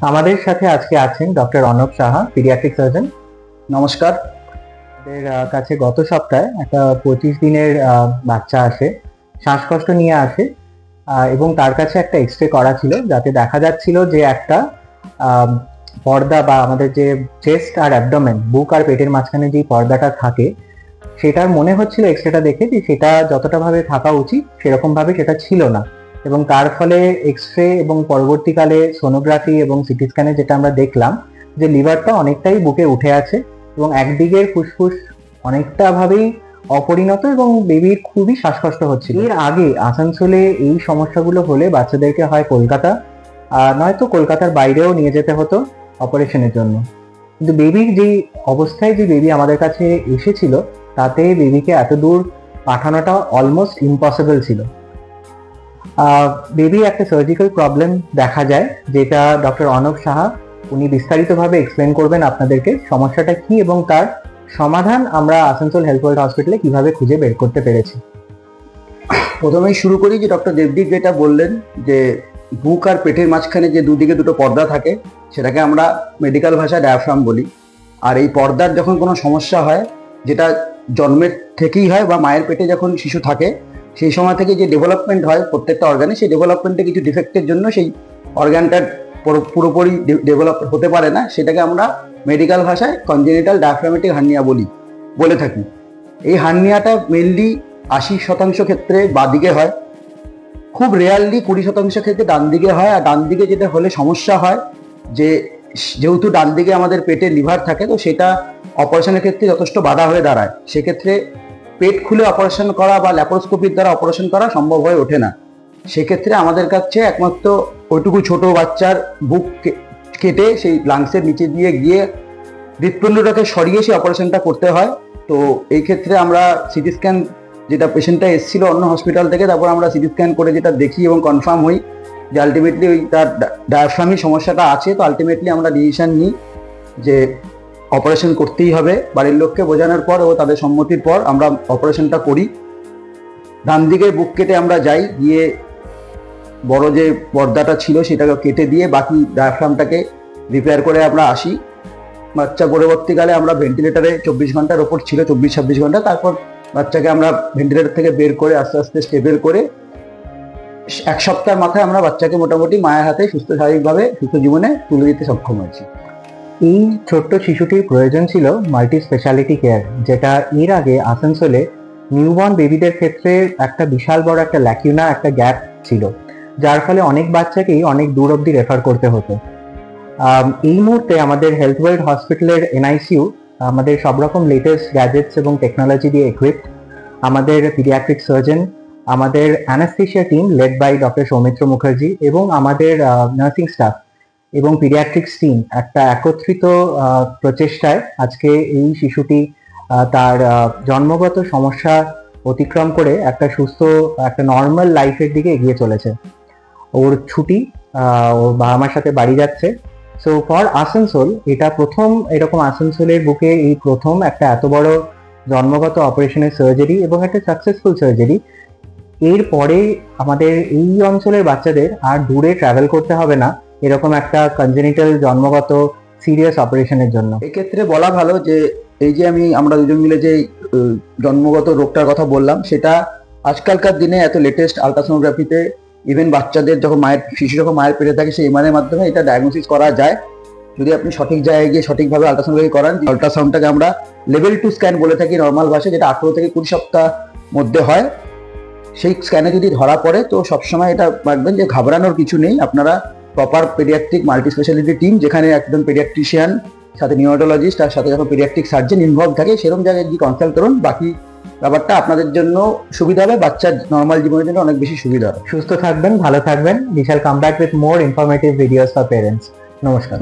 আমাদের সাথে আজকে আছেন doctor Arnab Saha, paediatric surgeon. নমস্কার। আমাদের কাছে গত সপ্তাহে একটা 25 দিনের বাচ্চা আসে, শ্বাসকষ্ট নিয়ে আসে, এবং তার কাছে একটা এক্সরে করা ছিল, যাতে দেখা যাচ্ছিল যে একটা পর্দা বা আমাদের যে চেস্ট আর অ্যাবডোমেন, বুক আর পেটের মাঝখানে যে পর্দাটা থাকে, সেটার মনে হচ্ছিল এক্সরেটা দেখে যে সেটা যতটা ভাবে থাকা উচিত সেরকম ভাবে সেটা ছিল না, এবং তার ফলে এক্সরে এবং পরবর্তীকালে সোনোগ্রাফি এবং সিটি স্ক্যানে যেটা আমরা দেখলাম যে লিভারটা অনেকটাই বুকে উঠে আছে এবং একদিকের ফুসফুস অনেকটা ভাবেই অপরিণত এবং বেবির খুবই শ্বাসকষ্ট হচ্ছিল। এর আগে আসানসোলে এই সমস্যাগুলো হলে বাচ্চাদেরকে হয় কলকাতা নয়তো কলকাতার বাইরেও নিয়ে যেতে হতো অপারেশনের জন্য, কিন্তু বেবির যে অবস্থায় যে বেবি আমাদের কাছে এসেছিল তাতে বেবিকে এত দূর পাঠানোটা অলমোস্ট ইম্পসিবল ছিল। বেবি একটা সার্জিক্যাল প্রবলেম দেখা যায়, যেটা ডক্টর অর্ণব সাহা উনি বিস্তারিতভাবে এক্সপ্লেন করবেন আপনাদেরকে সমস্যাটা কি এবং তার সমাধান আমরা আসানসোল হেলথ ওয়ার্ল্ড হসপিটালে কিভাবে খুঁজে বের করতে পেরেছি। প্রথমেই শুরু করি যে ডক্টর দেবদীপ যেটা বললেন যে বুক আর পেটের মাঝখানে যে দুদিকে দুটো পর্দা থাকে সেটাকে আমরা মেডিকেল ভাষায় ডায়াফ্রাম বলি। আর এই পর্দার যখন কোনো সমস্যা হয়, যেটা জন্মের থেকেই হয় বা মায়ের পেটে যখন শিশু থাকে সেই সময় থেকে যে ডেভেলপমেন্ট হয় প্রত্যেকটা অর্গানে, সেই ডেভেলপমেন্টে কিছু ডিফেক্টের জন্য সেই অর্গানটার পুরোপুরি ডেভেলপ হতে পারে না, সেটাকে আমরা মেডিকেল ভাষায় কনজেনিটাল ডায়াফ্রামেটিক হার্নিয়া বলে থাকি। এই হার্নিয়াটা মেনলি 80% ক্ষেত্রে বাঁদিকে হয়, খুব রেয়ারলি 20% ক্ষেত্রে ডান দিকে হয়। আর ডান দিকে যেটা হলে সমস্যা হয় যে যেহেতু ডান দিকে আমাদের পেটে লিভার থাকে, তো সেটা অপারেশনের ক্ষেত্রে যথেষ্ট বাধা হয়ে দাঁড়ায়। সেক্ষেত্রে পেট খুলে অপারেশন করা বা ল্যাপারোস্কোপির দ্বারা অপারেশন করা সম্ভব হয়ে ওঠে না। সেক্ষেত্রে আমাদের কাছে একমাত্র ওইটুকু ছোট বাচ্চার বুক কেটে সেই লাংসের নিচে দিয়ে গিয়ে হৃৎপিণ্ডটাকে সরিয়ে সেই অপারেশনটা করতে হয়। তো এই ক্ষেত্রে আমরা সিটি স্ক্যান, যেটা পেশেন্টটা এসেছিল অন্য হসপিটাল থেকে, তারপর আমরা সিটি স্ক্যান করে যেটা দেখি এবং কনফার্ম হই যে আলটিমেটলি ওই তার ডায়াফ্রামের সমস্যাটা আছে। তো আলটিমেটলি আমরা ডিসিশন নিই যে অপারেশন করতেই হবে। বাড়ির লোককে বোঝানোর পর ও তাদের সম্মতির পর আমরা অপারেশনটা করি। ডান দিকে বুক কেটে আমরা যাই, গিয়ে বড় যে পর্দাটা ছিল সেটাকে কেটে দিয়ে বাকি ডায়াফ্রামটাকে রিপেয়ার করে আমরা আসি। বাচ্চা পরবর্তীকালে আমরা ভেন্টিলেটারে 24 ঘন্টার ওপর ছিল, 24-26 ঘন্টা। তারপর বাচ্চাকে আমরা ভেন্টিলেটর থেকে বের করে আস্তে আস্তে স্টেবল করে 1 সপ্তাহের মাথায় আমরা বাচ্চাকে মোটামুটি মায়ের হাতে সুস্থ স্বাভাবিকভাবে সুস্থ জীবনে তুলে দিতে সক্ষম হয়েছি। এই ছোট্ট শিশুটির প্রয়োজন ছিল মাল্টি স্পেশালিটি কেয়ার, যেটা এর আগে আসানসোলে নিউবর্ন বেবিদের ক্ষেত্রে একটা বিশাল বড় একটা ল্যাকিউনা, একটা গ্যাপ ছিল, যার ফলে অনেক বাচ্চাকেই অনেক দূর অব্দি রেফার করতে হতো। এই মুহূর্তে আমাদের হেলথ ওয়ার্ল্ড হসপিটালের এনআইসিইউ আমাদের সব রকম লেটেস্ট গ্যাজেটস এবং টেকনোলজি দিয়ে ইকুইপড। আমাদের পিডিয়াট্রিক সার্জন, আমাদের anaesthesia team led by doctor Soumitra Mukherjee এবং আমাদের নার্সিং স্টাফ এবং পিডিয়াট্রিক্স টিম একটা একত্রিত প্রচেষ্টায় আজকে এই শিশুটি তার জন্মগত সমস্যা অতিক্রম করে একটা সুস্থ, একটা নর্মাল লাইফের দিকে এগিয়ে চলেছে। ওর ছুটি, ওর বাবা মার সাথে বাড়ি যাচ্ছে। সো ফর আসানসোল এটা প্রথম, এরকম আসানসোলের বুকে এই প্রথম একটা এত বড় জন্মগত অপারেশনের সার্জারি এবং একটা সাকসেসফুল সার্জারি। এরপরে আমাদের এই অঞ্চলের বাচ্চাদের আর দূরে ট্রাভেল করতে হবে না এরকম একটা কনজেনিটাল জন্মগত সিরিয়াস অপারেশনের জন্য। এক্ষেত্রে বলা ভালো যে এই যে আমরা দুজন মিলে যে জন্মগত রোগটার কথা বললাম, সেটা আজকালকার দিনে এত লেটেস্ট আলট্রাসোনোগ্রাফিতে ইভেন বাচ্চাদের যখন শিশু যখন মায়ের পেটে থাকে সেই এমআরআই মাধ্যমে এটা ডায়াগনোসিস করা যায়, যদি আপনি সঠিক জায়গায় গিয়ে সঠিকভাবে আলট্রাসোনোগ্রাফি করান। আলট্রাসাউন্ডটাকে আমরা লেভেল 2 স্ক্যান বলে থাকি নর্মাল ভাষায়, যেটা 18 থেকে 20 সপ্তাহ মধ্যে হয়। সেই স্ক্যানে যদি ধরা পড়ে তো সবসময় এটা রাখবেন যে ঘাবড়ানোর কিছু নেই। আপনারা proper paediatric multi speciality team, যেখানে একজন পেডিয়াট্রিশিয়ান, সাথে নিউরোলজিস্ট আর সাথে যখন পেডিয়াট্রিক সার্জন ইনভলভ থাকে, সেরকম জায়গায় গিয়ে কনসাল্ট করুন। বাকি ব্যাপারটা আপনাদের জন্য সুবিধা হবে, বাচ্চার নর্মাল জীবনের জন্য অনেক বেশি সুবিধা হবে। সুস্থ থাকবেন, ভালো থাকবেন। We shall come back with more informative videos for parents. নমস্কার।